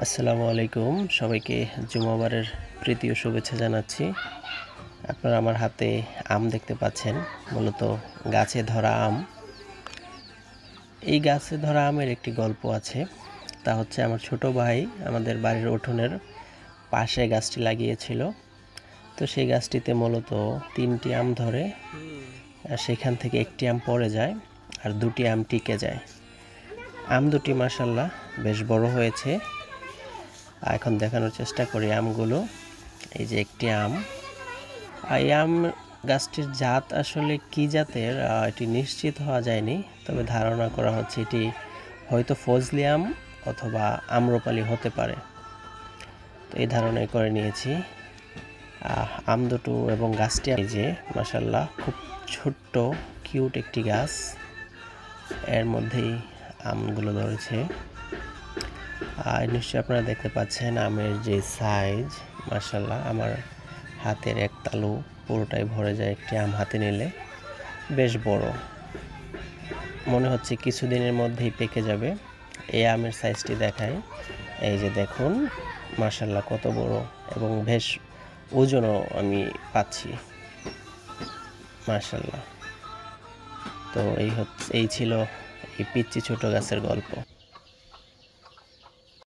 আসসালামু আলাইকুম সবাইকে জুমাবারের প্রীতি ও শুভেচ্ছা জানাচ্ছি। আপনারা আমার হাতে আম দেখতে পাচ্ছেন, মূলত গাছে ধরা আম। এই গাছে ধরা আমের একটি গল্প আছে। তা হচ্ছে আমার ছোট ভাই আমাদের বাড়ির উঠোনের পাশে গাছটি লাগিয়েছিল। তো সেই গাছটিতে মূলত 3টি আম ধরে, আর সেখান থেকে একটি আম পড়ে যায় আর 2টি আম টিকে যায়। আম দুটি মাশাআল্লাহ বেশ বড় হয়েছে। এখন দেখানোর চেষ্টা করি আমগুলো। এই যে একটি আম। এই আম গাছটির জাত আসলে কি জাতের এটি নিশ্চিত হওয়া যায়নি, তবে ধারণা করা হচ্ছে এটি হয়তো ফজলি আম অথবা আম্রপালি হতে পারে। তো এই ধারণাই করে নিয়েছি। আম দুটো এবং গাছটি এই যে মাশাআল্লাহ খুব ছোট্ট কিউট একটি গাছ, এর মধ্যেই আমগুলো ধরেছে। নিশ্চয়ই আপনারা দেখতে পাচ্ছেন আমের যে সাইজ, মাশাআল্লাহ আমার হাতের এক তালু পুরোটাই ভরে যায় একটি আম হাতে নিলে। বেশ বড়, মনে হচ্ছে কিছুদিনের মধ্যেই পেকে যাবে। এই আমের সাইজটি দেখাই, এই যে দেখুন মাশাআল্লাহ কত বড়, এবং বেশ ওজনও আমি পাচ্ছি মাশাআল্লাহ। তো এই ছিল এই পিচ্চি ছোট গাছের গল্প।